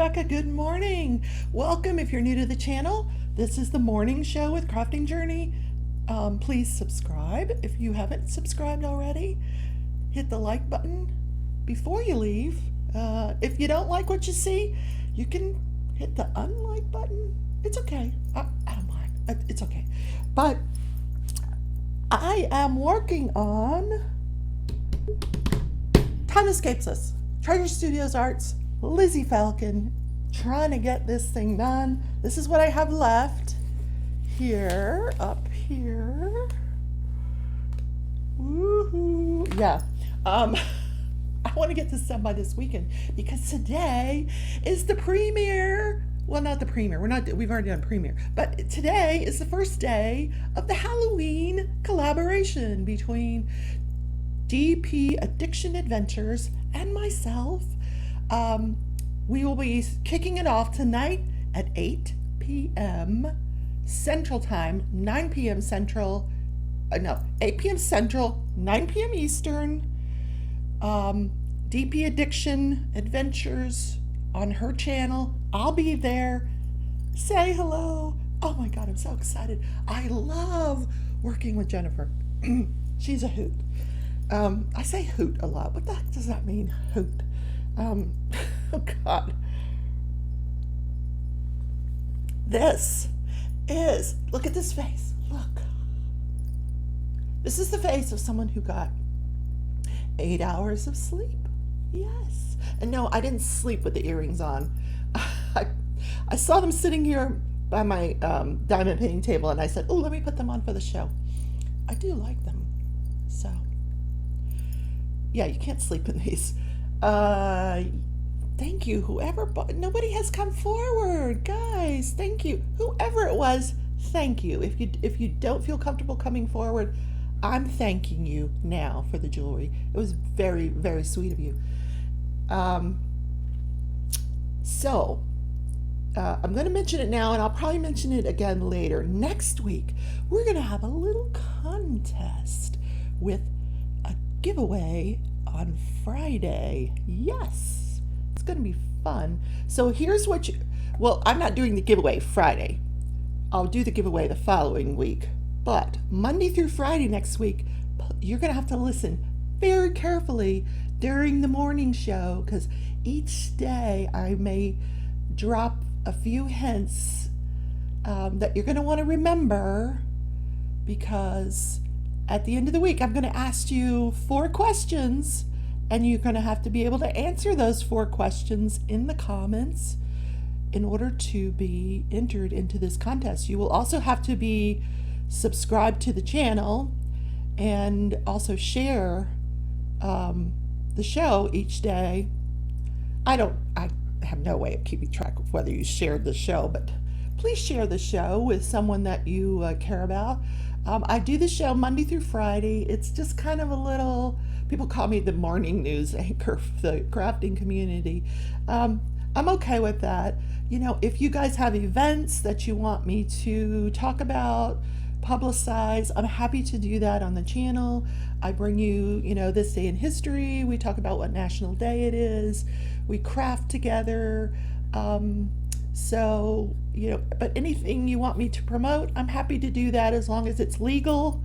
Rebecca. Good morning. Welcome if you're new to the channel. This is the morning show with Crafting Journey. Please subscribe if you haven't subscribed already. Hit the like button before you leave. If you don't like what you see, you can hit the unlike button. It's okay. I don't mind. It's okay. But I am working on Time Escapes Us. Treasure Studios Arts, Lizzie Falcon, trying to get this thing done. This is what I have left here, up here. Woohoo! Yeah. I want to get this done by this weekend because today is the premiere. Well, not the premiere. We've already done premiere, but today is the first day of the Halloween collaboration between DP Addiction Adventures and myself. We will be kicking it off tonight at 8 p.m. Central Time, 9 p.m. Central, 8 p.m. Central, 9 p.m. Eastern. DP Addiction Adventures on her channel. I'll be there. Say hello. Oh my God, I'm so excited. I love working with Jennifer. She's a hoot. I say hoot a lot. What the heck does that mean, hoot? Oh God. This is, look at this face. Look. This is the face of someone who got 8 hours of sleep. Yes. And no, I didn't sleep with the earrings on. I saw them sitting here by my diamond painting table and I said, oh, let me put them on for the show. I do like them. So, yeah, you can't sleep in these. Thank you, whoever bought. Nobody has come forward, guys. Thank you, whoever it was. Thank you. If you don't feel comfortable coming forward, I'm thanking you now for the jewelry. It was very, very sweet of you. I'm going to mention it now, and I'll probably mention it again later. Next week, we're going to have a little contest with a giveaway on Friday. Yes, it's going to be fun. So here's what well, I'm not doing the giveaway Friday. I'll do the giveaway the following week. But Monday through Friday next week, you're going to have to listen very carefully during the morning show because each day I may drop a few hints that you're going to want to remember, because at the end of the week I'm going to ask you 4 questions and you're going to have to be able to answer those 4 questions in the comments in order to be entered into this contest. You will also have to be subscribed to the channel and also share the show each day. I have no way of keeping track of whether you shared the show, but please share the show with someone that you care about. I do the show Monday through Friday. It's just kind of a little, people call me the morning news anchor for the crafting community. I'm okay with that. You know, if you guys have events that you want me to talk about, publicize, I'm happy to do that on the channel. I bring you, this day in history. We talk about what national day it is. We craft together. But anything you want me to promote, I'm happy to do that as long as it's legal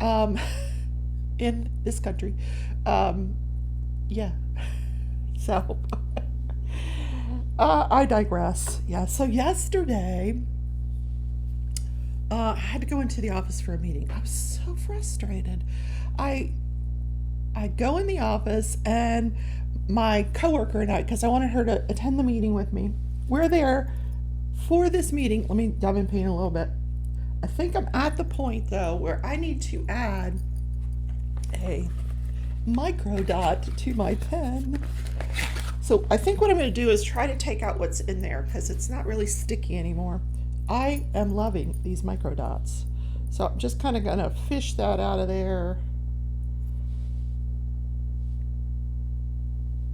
in this country. Yeah. So I digress. Yeah. So yesterday, I had to go into the office for a meeting. I was so frustrated. I go in the office and my coworker and I, because I wanted her to attend the meeting with me, we're there for this meeting. Let me diamond paint a little bit. I think I'm at the point though where I need to add a microdot to my pen. So I think what I'm going to do is try to take out what's in there because it's not really sticky anymore. I am loving these microdots. So I'm just kind of going to fish that out of there.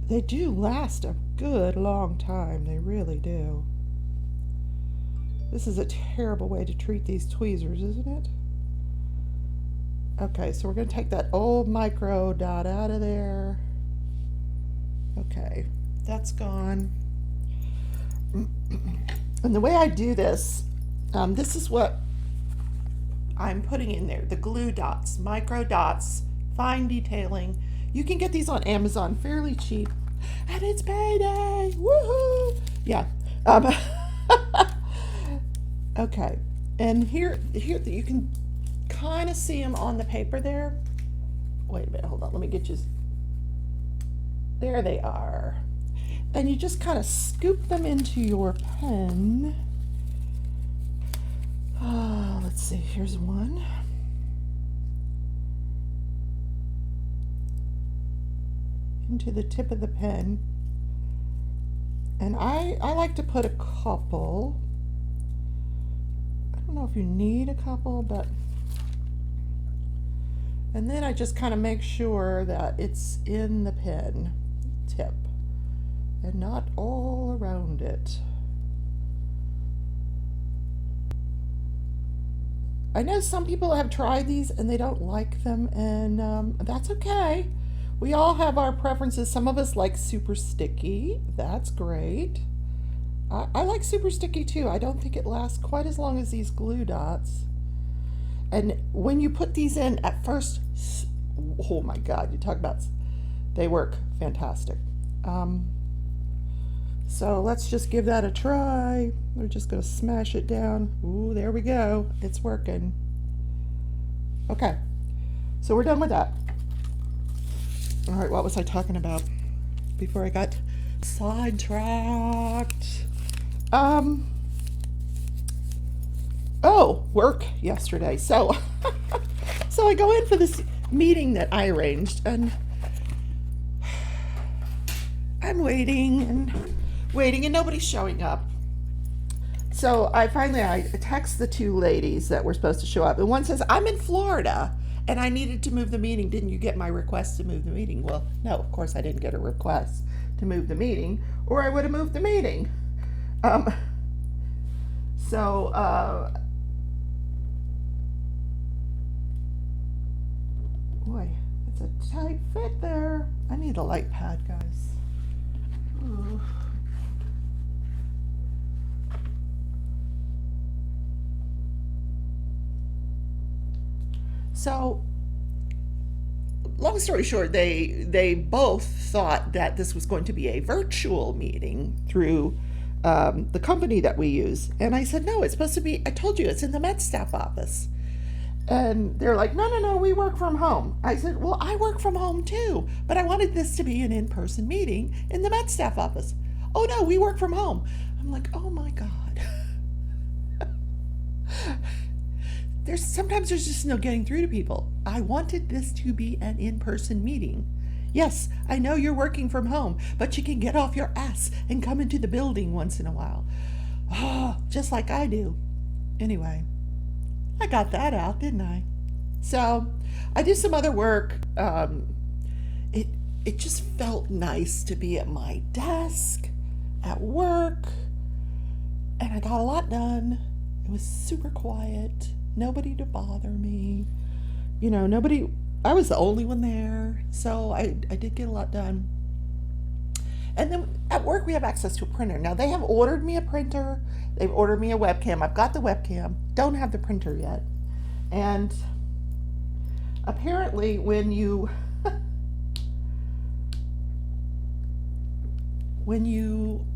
They do last a good long time. They really do. This is a terrible way to treat these tweezers, isn't it? Okay, so we're going to take that old microdot out of there. Okay, that's gone. And the way I do this, this is what I'm putting in there. The glue dots, Microdots, fine detailing. You can get these on Amazon fairly cheap. And it's payday! Woohoo! Yeah. Okay. And here you can kind of see them on the paper there. Wait a minute, hold on. Let me get you. There they are. And you just kind of scoop them into your pen. Let's see, here's one. Into the tip of the pen. And I like to put a couple. I don't know if you need a couple, but. And then I just kind of make sure that it's in the pen tip and not all around it. I know some people have tried these and they don't like them, and that's okay. We all have our preferences. Some of us like super sticky. That's great. I like super sticky too. I don't think it lasts quite as long as these glue dots. And when you put these in at first, oh my God, you talk about, they work fantastic. So let's just give that a try. We're just going to smash it down. Ooh, there we go. It's working. Okay, so we're done with that. All right, what was I talking about before I got sidetracked? Oh, work yesterday. So, so I go in for this meeting that I arranged, and I'm waiting and nobody's showing up. So I text the two ladies that were supposed to show up, and one says, I'm in Florida and I needed to move the meeting. Didn't you get my request to move the meeting? Well, no, of course I didn't get a request to move the meeting, or I would have moved the meeting. Boy, it's a tight fit there. I need a light pad, guys. Ooh. So, long story short, they both thought that this was going to be a virtual meeting through the company that we use. And I said, no, it's supposed to be, I told you, it's in the Met staff office. And they're like, no, we work from home. I said, well, I work from home too, but I wanted this to be an in-person meeting in the Met staff office. Oh no, we work from home. I'm like, oh my God. Sometimes there's just no getting through to people. I wanted this to be an in-person meeting. Yes, I know you're working from home, but you can get off your ass and come into the building once in a while. Oh, just like I do. Anyway, I got that out, didn't I? So I did some other work. It just felt nice to be at my desk, at work, and I got a lot done. It was super quiet. Nobody to bother me. Nobody, I was the only one there. So I did get a lot done. And then at work, we have access to a printer. Now, they have ordered me a printer. They've ordered me a webcam. I've got the webcam. Don't have the printer yet. And apparently, when you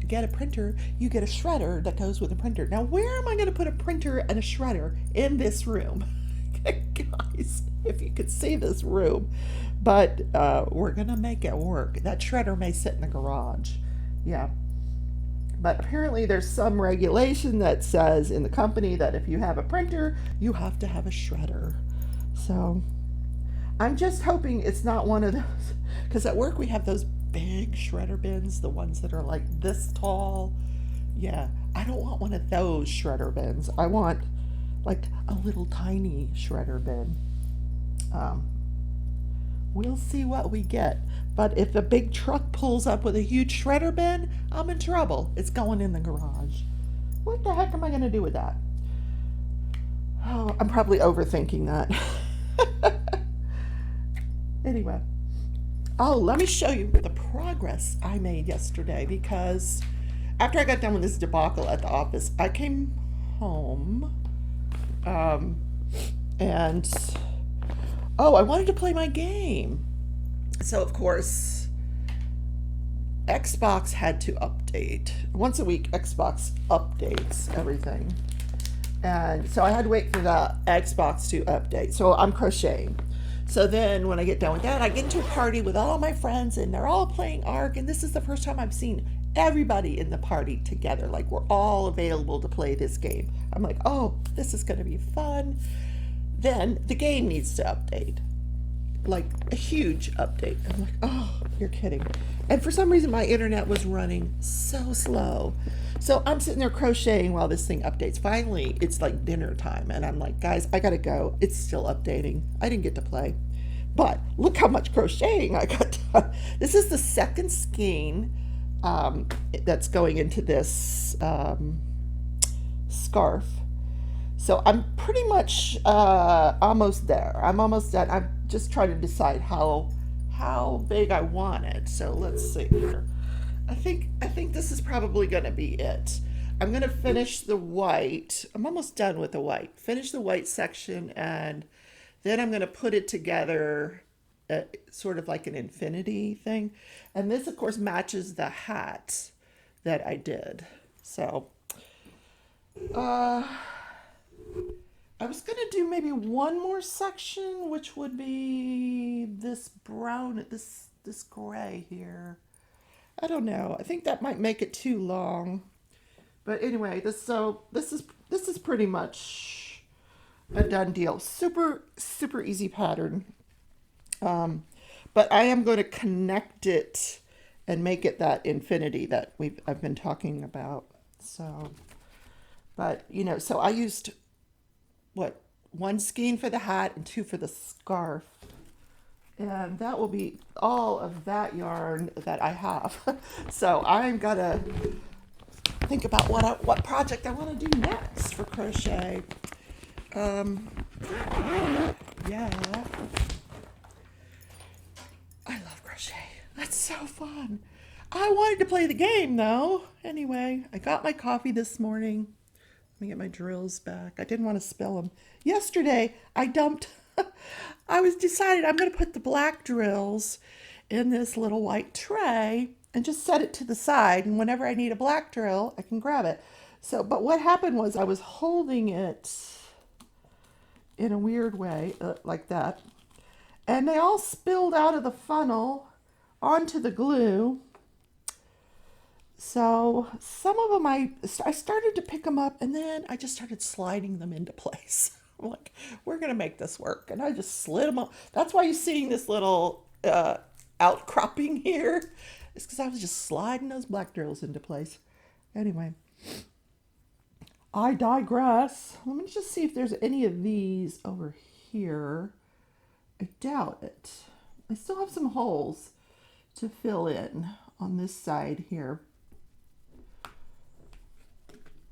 get a printer, you get a shredder that goes with the printer. Now, where am I going to put a printer and a shredder in this room? Guys, if you could see this room. But we're going to make it work. That shredder may sit in the garage. Yeah. But apparently there's some regulation that says in the company that if you have a printer, you have to have a shredder. So I'm just hoping it's not one of those. Because at work we have those big shredder bins, the ones that are like this tall. Yeah, I don't want one of those shredder bins. I want like a little tiny shredder bin. We'll see what we get. But if a big truck pulls up with a huge shredder bin, I'm in trouble. It's going in the garage. What the heck am I going to do with that? Oh, I'm probably overthinking that. Anyway. Oh, let me show you the progress I made yesterday, because after I got done with this debacle at the office, I came home, um, and oh, I wanted to play my game. So of course, Xbox had to update. Once a week, Xbox updates everything. And so I had to wait for the Xbox to update. So I'm crocheting. So then when I get done with that, I get into a party with all my friends and they're all playing Ark. And this is the first time I've seen everybody in the party together. Like we're all available to play this game. I'm like, oh, this is going to be fun. Then the game needs to update. Like a huge update. I'm like, oh, you're kidding. And for some reason, my internet was running so slow. So I'm sitting there crocheting while this thing updates. Finally, it's like dinner time. And I'm like, guys, I got to go. It's still updating. I didn't get to play. But look how much crocheting I got done. This is the second skein that's going into this scarf. So I'm pretty much almost there. I'm almost done. I'm just trying to decide how big I want it. So let's see here. I think this is probably going to be it. I'm going to finish the white. I'm almost done with the white. Finish the white section, and then I'm going to put it together sort of like an infinity thing. And this, of course, matches the hat that I did. So I was going to do maybe one more section, which would be this brown, this gray here. I don't know. I think that might make it too long. But anyway, this is pretty much a done deal. Super easy pattern. But I am going to connect it and make it that infinity that I've been talking about. So, but so I used one skein for the hat and 2 for the scarf. And that will be all of that yarn that I have. So I'm gonna think about what project I want to do next for crochet. Yeah, I love crochet. That's so fun. I wanted to play the game though. Anyway, I got my coffee this morning. Let me get my drills back. I didn't want to spill them. Yesterday, I dumped. I was decided I'm going to put the black drills in this little white tray and just set it to the side. And whenever I need a black drill, I can grab it. So, but what happened was I was holding it in a weird way, like that. And they all spilled out of the funnel onto the glue. So some of them I started to pick them up and then I just started sliding them into place. I'm like, we're going to make this work. And I just slid them up. That's why you're seeing this little outcropping here. It's because I was just sliding those black drills into place. Anyway, I digress. Let me just see if there's any of these over here. I doubt it. I still have some holes to fill in on this side here.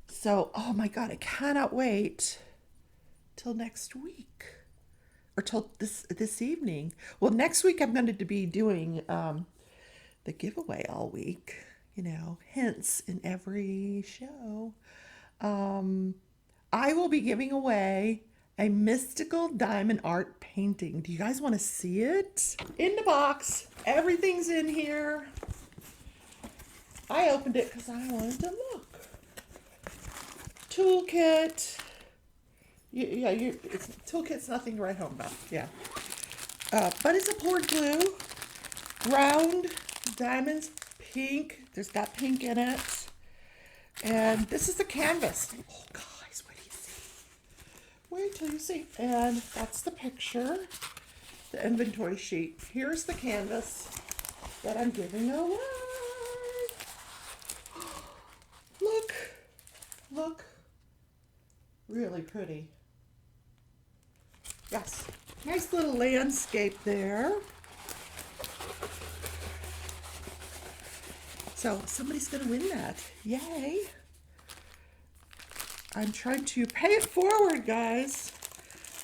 So, oh my God, I cannot wait till next week or till this evening. Well, next week I'm going to be doing the giveaway all week, hints in every show. I will be giving away a mystical diamond art painting. Do you guys want to see it? In the box. Everything's in here. I opened it because I wanted to look. Toolkit. Toolkit's nothing to write home about. Yeah. But it's a poured glue. Round diamonds, pink. There's got pink in it. And this is the canvas. Oh, guys, wait till you see. Wait till you see. And that's the picture, the inventory sheet. Here's the canvas that I'm giving away. Look. Really pretty. Yes. Nice little landscape there. So somebody's going to win that. Yay. I'm trying to pay it forward, guys.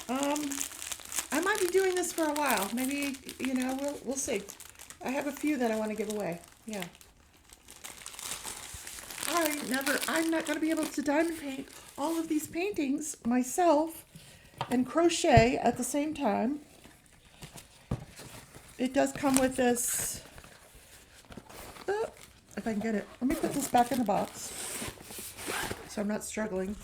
I might be doing this for a while. Maybe, we'll see. I have a few that I want to give away. Yeah. I'm not going to be able to diamond paint all of these paintings myself and crochet at the same time. It does come with this, if I can get it, let me put this back in the box so I'm not struggling.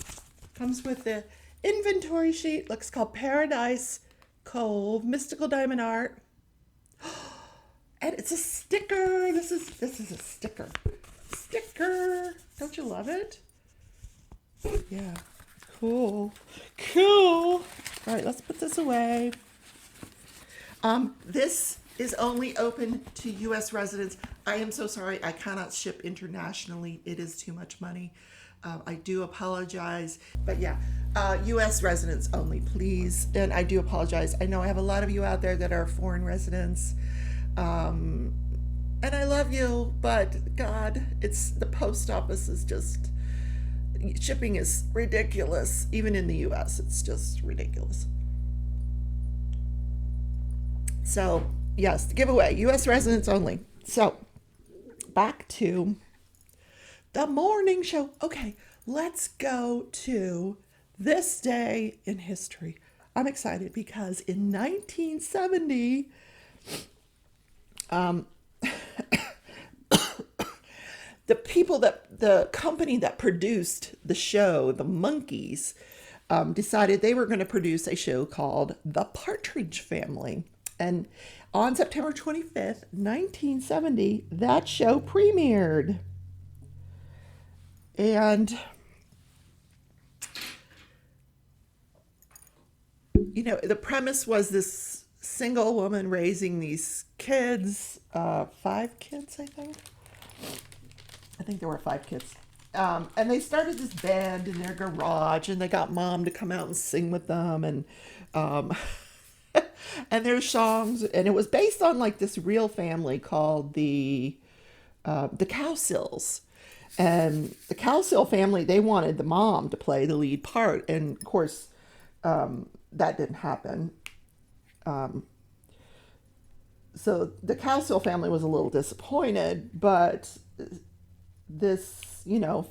Comes with the inventory sheet, looks called Paradise Cove, Mystical Diamond Art. And it's a sticker. This is a sticker. Sticker. Don't you love it? Yeah. Cool. Cool. All right, let's put this away. This is only open to U.S. residents. I am so sorry. I cannot ship internationally. It is too much money. I do apologize. But yeah, U.S. residents only, please. And I do apologize. I know I have a lot of you out there that are foreign residents. And I love you, but God, it's the post office is just, shipping is ridiculous. Even in the U.S., it's just ridiculous. So, yes, the giveaway, U.S. residents only. So, back to the morning show. Okay, let's go to this day in history. I'm excited because in 1970, the company that produced the show, the Monkees, decided they were going to produce a show called The Partridge Family. And on September 25th, 1970, that show premiered. And, the premise was this single woman raising these kids, 5 kids, I think. I think there were 5 kids. And they started this band in their garage, and they got mom to come out and sing with them, and and their songs, and it was based on like this real family called the Cowsills. And the Cowsill family, they wanted the mom to play the lead part, and of course, that didn't happen. So the Cowsill family was a little disappointed, but this,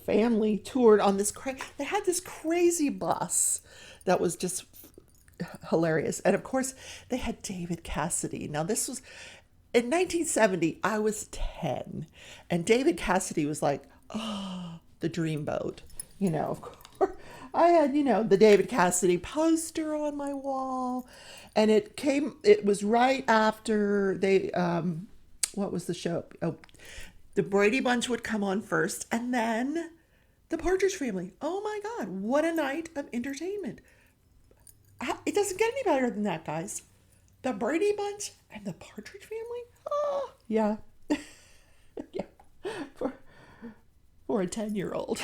family toured on this they had this crazy bus that was just hilarious. And of course, they had David Cassidy. Now, this was in 1970, I was 10, and David Cassidy was like, oh, the dreamboat. Of course, I had, the David Cassidy poster on my wall, and it was right after they, what was the show? Oh, the Brady Bunch would come on first, and then the Partridge Family. Oh my God, what a night of entertainment. It doesn't get any better than that, guys. The Brady Bunch and the Partridge Family? Oh, yeah. Yeah. For a 10-year-old.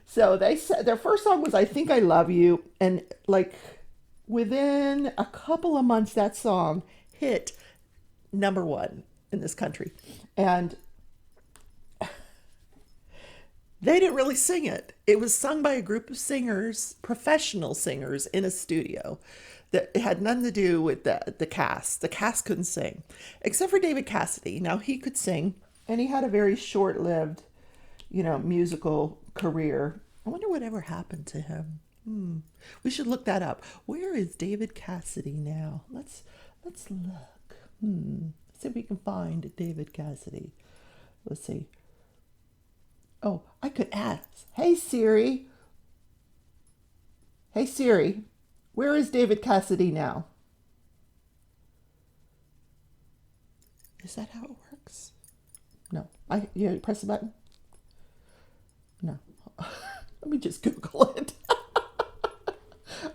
So they said their first song was I Think I Love You. And like within a couple of months, that song hit #1 in this country. And they didn't really sing it. It was sung by a group of singers, professional singers in a studio. That it had nothing to do with the cast. The cast couldn't sing, except for David Cassidy. Now, he could sing, and he had a very short-lived, musical career. I wonder whatever happened to him. We should look that up. Where is David Cassidy now? Let's look. See if we can find David Cassidy. Let's see. Oh, I could ask. Hey Siri. Hey Siri. Where is David Cassidy now? Is that how it works? No. You press the button? No. Let me just Google it.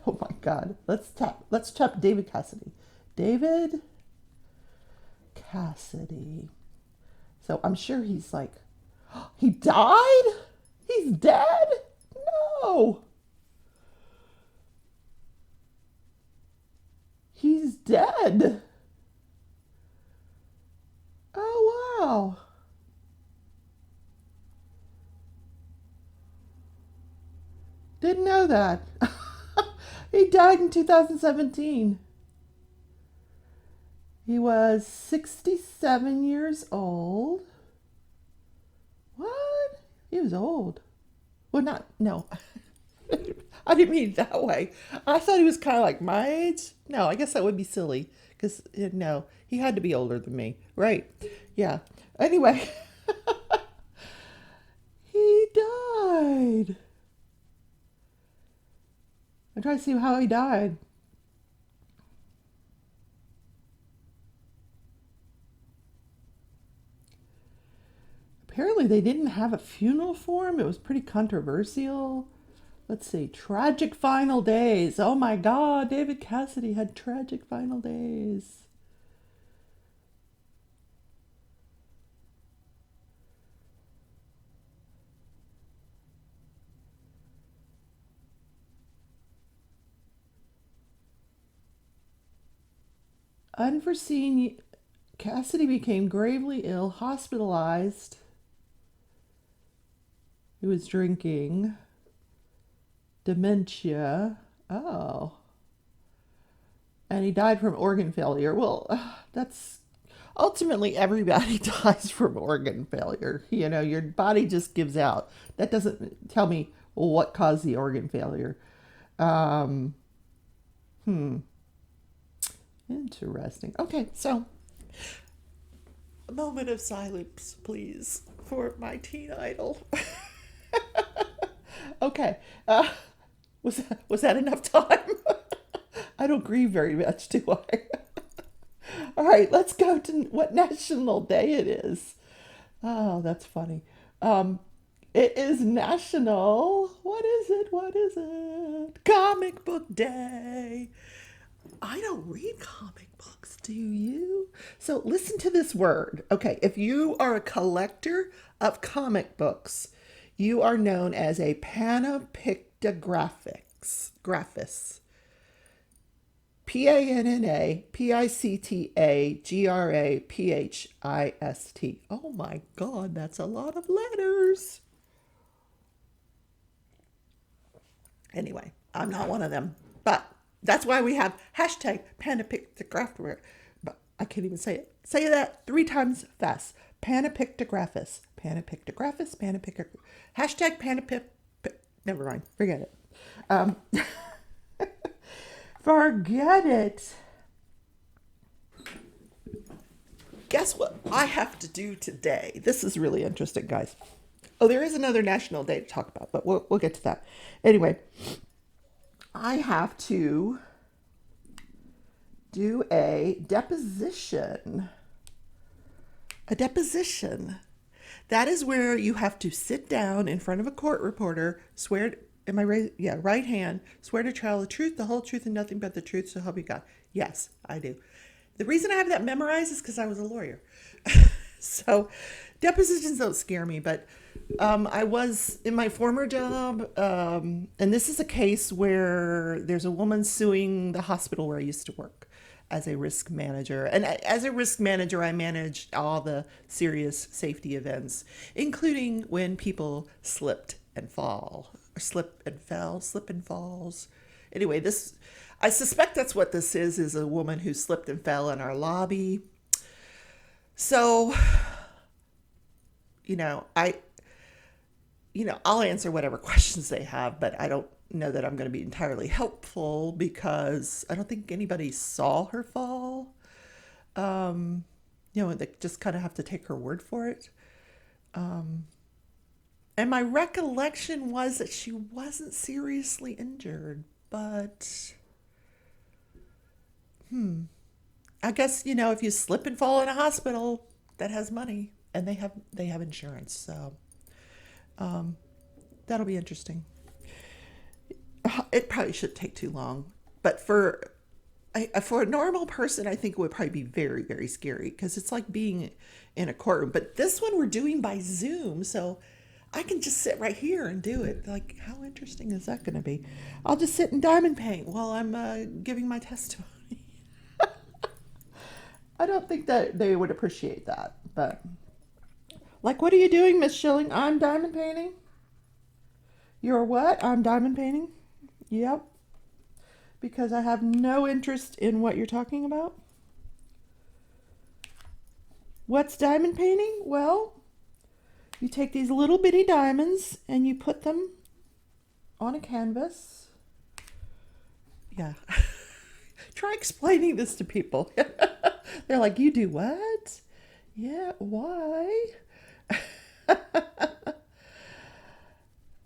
Oh my God. Let's tap David Cassidy. David Cassidy. So I'm sure he's like, he died? He's dead? No. He's dead. Oh, wow. Didn't know that. He died in 2017. He was 67 years old. What? He was old. Well, not, no. I didn't mean it that way. I thought he was kind of like my age. No, I guess that would be silly. Because, no, he had to be older than me. Right. Yeah. Anyway, he died. I'm trying to see how he died. Apparently, they didn't have a funeral for him. It was pretty controversial. Let's see. Tragic final days. Oh my God, David Cassidy had tragic final days. Unforeseen. Cassidy became gravely ill, hospitalized. He was drinking. Dementia. Oh. And he died from organ failure. Well, that's ultimately everybody dies from organ failure. You know, your body just gives out. That doesn't tell me what caused the organ failure. Um, Interesting. Okay, so a moment of silence, please, for my teen idol. Okay, was that enough time? I don't grieve very much, do I? All right, let's go to what national day it is. Oh, that's funny. Um, it is National. What is it? What is it? Comic Book Day. I don't read comic books, do you? So listen to this word. Okay, if you are a collector of comic books, you are known as a pannapictagraphist. Graphist. pannapictagraphist. Oh my God, that's a lot of letters. Anyway, I'm not one of them. But that's why we have hashtag pannapictagraphist. But I can't even say it. Say that 3 times fast. Pannapictagraphist. Pannapictagraphist. Pannapictagraphist. Hashtag pannapic. Never mind. Forget it. Um, forget it. Guess what I have to do today? This is really interesting, guys. Oh, there is another national day to talk about, but we'll get to that. Anyway, I have to do a deposition. A deposition. That is where you have to sit down in front of a court reporter, swear, am I right? Yeah, right hand, swear to tell the truth, the whole truth, and nothing but the truth, so help you God. Yes, I do. The reason I have that memorized is because I was a lawyer. So depositions don't scare me, but I was in my former job, and this is a case where there's a woman suing the hospital where I used to work as a risk manager. And as a risk manager, I managed all the serious safety events, including when people slipped and fall, or slip and fell, slip and falls. Anyway, I suspect that's what this is a woman who slipped and fell in our lobby. So, you know, I'll answer whatever questions they have, but I don't know that I'm going to be entirely helpful because I don't think anybody saw her fall. They just kind of have to take her word for it. And my recollection was that she wasn't seriously injured, but I guess, if you slip and fall in a hospital that has money and they have insurance, so that'll be interesting. It probably should take too long, but for a normal person, I think it would probably be very, very scary because it's like being in a courtroom. But this one we're doing by Zoom, so I can just sit right here and do it. Like, how interesting is that going to be? I'll just sit in diamond paint while I'm giving my testimony. I don't think that they would appreciate that, but like, what are you doing, Miss Schilling? I'm diamond painting. You're what? I'm diamond painting. Yep. Because I have no interest in what you're talking about. What's diamond painting? Well, You take these little bitty diamonds and you put them on a canvas. Yeah. Try explaining this to people. They're like, you do what? Yeah, why?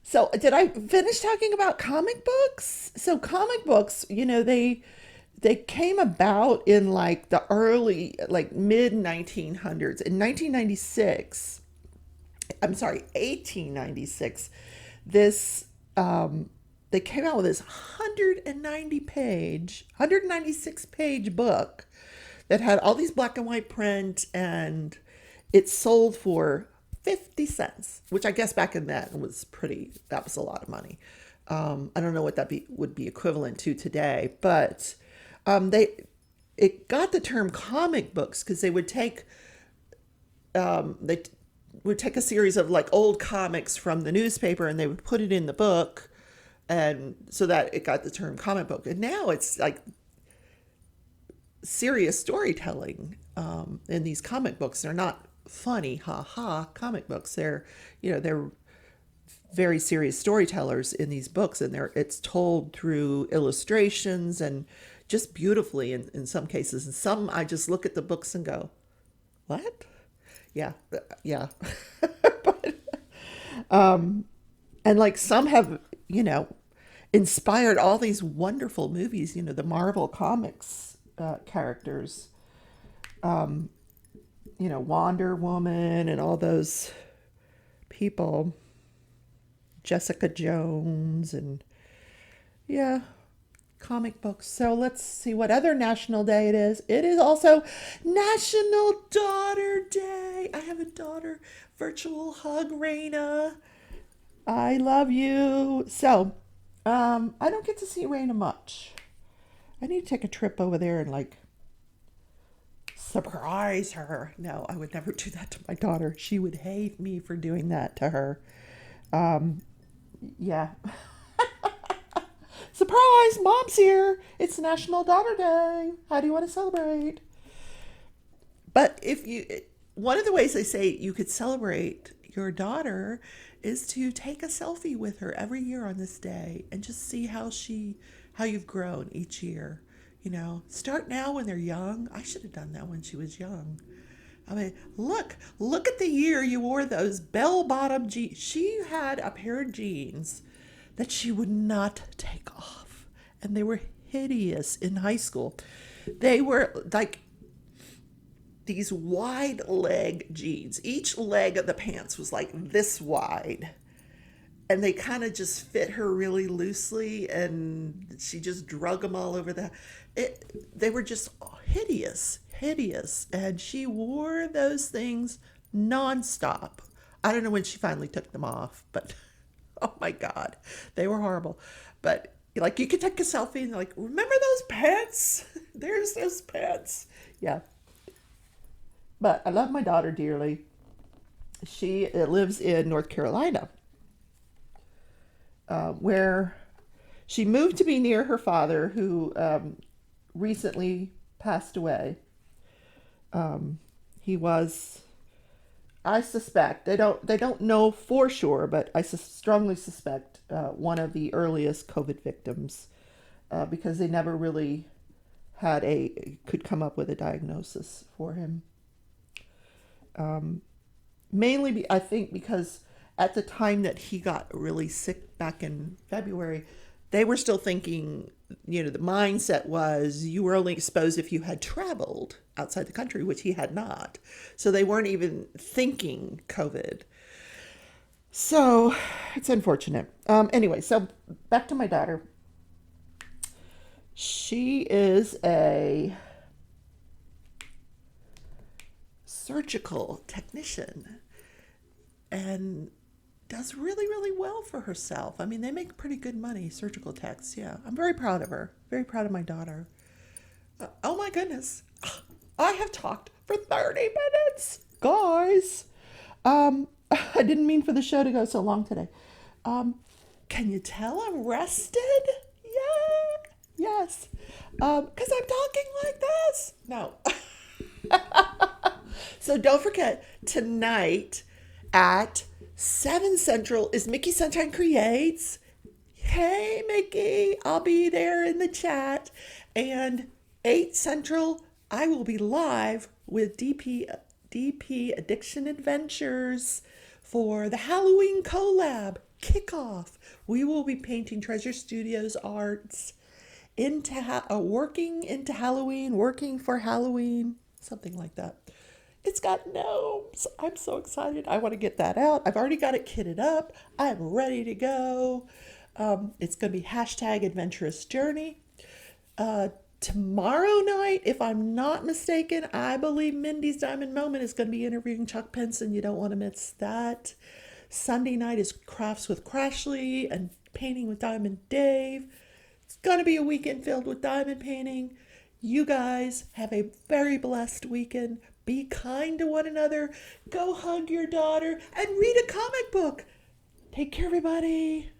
So, did I finish talking about comic books? So, comic books, they came about in like the early, like mid 1900s. In 1996, I'm sorry, 1896, this they came out with this 196 page book that had all these black and white print, and it sold for 50 cents, which I guess back in that that was a lot of money. I don't know what would be equivalent to today, but it got the term comic books because they would take a series of like old comics from the newspaper and they would put it in the book, and so that it got the term comic book. And now it's like serious storytelling in these comic books. They're not funny, ha ha comic books. They're very serious storytellers in these books, and it's told through illustrations and just beautifully in some cases. And some I just look at the books and go, what? Yeah, yeah. But, and like some have, inspired all these wonderful movies, the Marvel Comics characters, Wonder Woman and all those people, Jessica Jones, and yeah, comic books. So let's see what other national day it is. It is also National Daughter Day. I have a daughter. Virtual hug, Raina. I love you. So, I don't get to see Raina much. I need to take a trip over there and like surprise her. No, I would never do that to my daughter. She would hate me for doing that to her. Yeah. Surprise, Mom's here. It's National Daughter Day. How do you want to celebrate? But one of the ways they say you could celebrate your daughter is to take a selfie with her every year on this day and just see how you've grown each year. Start now when they're young. I should have done that when she was young. I mean, look at the year you wore those bell-bottom jeans. She had a pair of jeans that she would not take off, and they were hideous in high school. They were like these wide leg jeans. Each leg of the pants was like this wide, and they kind of just fit her really loosely, and she just drug them all over they were just hideous, and she wore those things nonstop. I don't know when she finally took them off, but oh my God, they were horrible. But like you could take a selfie and like, remember those pants? There's those pants. Yeah. But I love my daughter dearly. She lives in North Carolina, where she moved to be near her father, who recently passed away. He was, I suspect, they don't know for sure, but I strongly suspect one of the earliest COVID victims, because they never really could come up with a diagnosis for him. Mainly, I think, because at the time that he got really sick back in February, they were still thinking, the mindset was you were only exposed if you had traveled outside the country, which he had not. So they weren't even thinking COVID. So it's unfortunate. Anyway, so back to my daughter. She is a surgical technician and does really, really well for herself. I mean, they make pretty good money, surgical techs. Yeah, I'm very proud of her. Very proud of my daughter. Oh my goodness. I have talked for 30 minutes. Guys, I didn't mean for the show to go so long today. Can you tell I'm rested? Yeah. Yes. Because I'm talking like this. No. So don't forget, tonight At 7 Central is Mickey Sunshine Creates. Hey, Mickey, I'll be there in the chat. And 8 Central, I will be live with DP Addiction Adventures for the Halloween collab kickoff. We will be painting Treasure Studios arts into working into Halloween, working for Halloween, something like that. It's got gnomes. I'm so excited. I want to get that out. I've already got it kitted up. I'm ready to go. It's going to be hashtag adventurous journey. Tomorrow night, if I'm not mistaken, I believe Mindy's Diamond Moment is going to be interviewing Chuck Penson. You don't want to miss that. Sunday night is Crafts with Crashly and Painting with Diamond Dave. It's going to be a weekend filled with diamond painting. You guys have a very blessed weekend. Be kind to one another. Go hug your daughter and read a comic book. Take care, everybody.